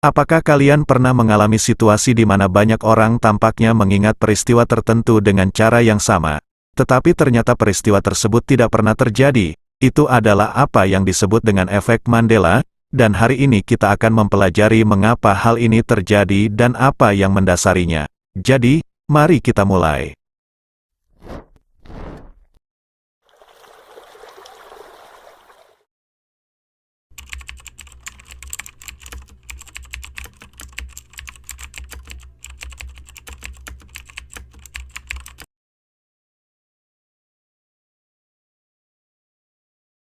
Apakah kalian pernah mengalami situasi di mana banyak orang tampaknya mengingat peristiwa tertentu dengan cara yang sama, tetapi ternyata peristiwa tersebut tidak pernah terjadi? Itu adalah apa yang disebut dengan efek Mandela, dan hari ini kita akan mempelajari mengapa hal ini terjadi dan apa yang mendasarinya. Jadi, mari kita mulai.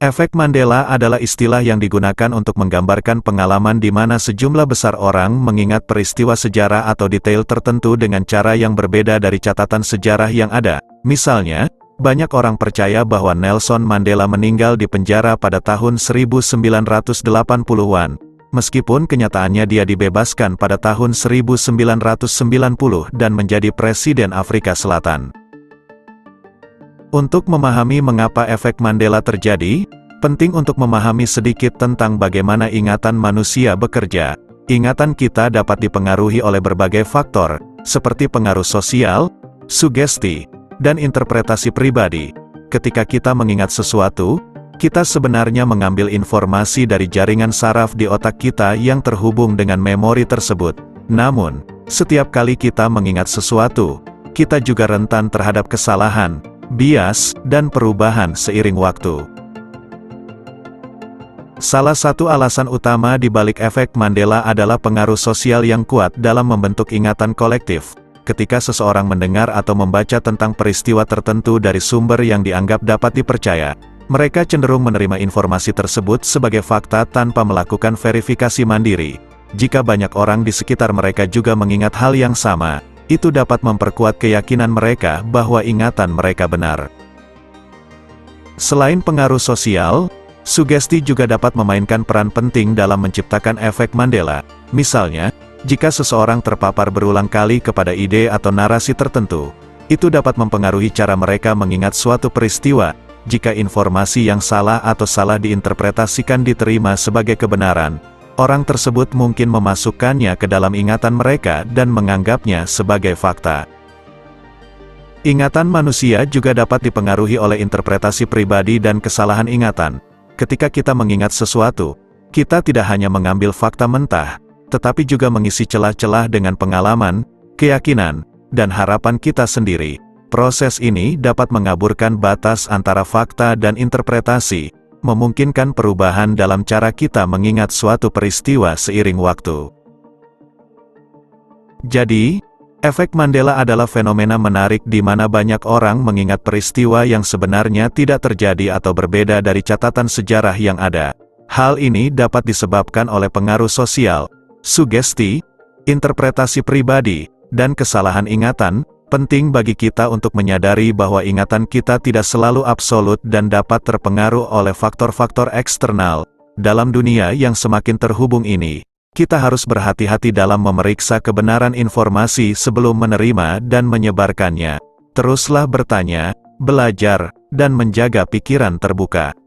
Efek Mandela adalah istilah yang digunakan untuk menggambarkan pengalaman di mana sejumlah besar orang mengingat peristiwa sejarah atau detail tertentu dengan cara yang berbeda dari catatan sejarah yang ada. Misalnya, banyak orang percaya bahwa Nelson Mandela meninggal di penjara pada tahun 1980-an, meskipun kenyataannya dia dibebaskan pada tahun 1990 dan menjadi Presiden Afrika Selatan. Untuk memahami mengapa efek Mandela terjadi, penting untuk memahami sedikit tentang bagaimana ingatan manusia bekerja. Ingatan kita dapat dipengaruhi oleh berbagai faktor, seperti pengaruh sosial, sugesti, dan interpretasi pribadi. Ketika kita mengingat sesuatu, kita sebenarnya mengambil informasi dari jaringan saraf di otak kita yang terhubung dengan memori tersebut. Namun, setiap kali kita mengingat sesuatu, kita juga rentan terhadap kesalahan, bias, dan perubahan seiring waktu. Salah satu alasan utama di balik efek Mandela adalah pengaruh sosial yang kuat dalam membentuk ingatan kolektif. Ketika seseorang mendengar atau membaca tentang peristiwa tertentu dari sumber yang dianggap dapat dipercaya, mereka cenderung menerima informasi tersebut sebagai fakta tanpa melakukan verifikasi mandiri. Jika banyak orang di sekitar mereka juga mengingat hal yang sama, itu dapat memperkuat keyakinan mereka bahwa ingatan mereka benar. Selain pengaruh sosial, sugesti juga dapat memainkan peran penting dalam menciptakan efek Mandela. Misalnya, jika seseorang terpapar berulang kali kepada ide atau narasi tertentu, itu dapat mempengaruhi cara mereka mengingat suatu peristiwa. Jika informasi yang salah atau salah diinterpretasikan diterima sebagai kebenaran, orang tersebut mungkin memasukkannya ke dalam ingatan mereka dan menganggapnya sebagai fakta. Ingatan manusia juga dapat dipengaruhi oleh interpretasi pribadi dan kesalahan ingatan. Ketika kita mengingat sesuatu, kita tidak hanya mengambil fakta mentah, tetapi juga mengisi celah-celah dengan pengalaman, keyakinan, dan harapan kita sendiri. Proses ini dapat mengaburkan batas antara fakta dan interpretasi, memungkinkan perubahan dalam cara kita mengingat suatu peristiwa seiring waktu. Jadi, efek Mandela adalah fenomena menarik di mana banyak orang mengingat peristiwa yang sebenarnya tidak terjadi atau berbeda dari catatan sejarah yang ada. Hal ini dapat disebabkan oleh pengaruh sosial, sugesti, interpretasi pribadi, dan kesalahan ingatan. Penting bagi kita untuk menyadari bahwa ingatan kita tidak selalu absolut dan dapat terpengaruh oleh faktor-faktor eksternal. Dalam dunia yang semakin terhubung ini, kita harus berhati-hati dalam memeriksa kebenaran informasi sebelum menerima dan menyebarkannya. Teruslah bertanya, belajar, dan menjaga pikiran terbuka.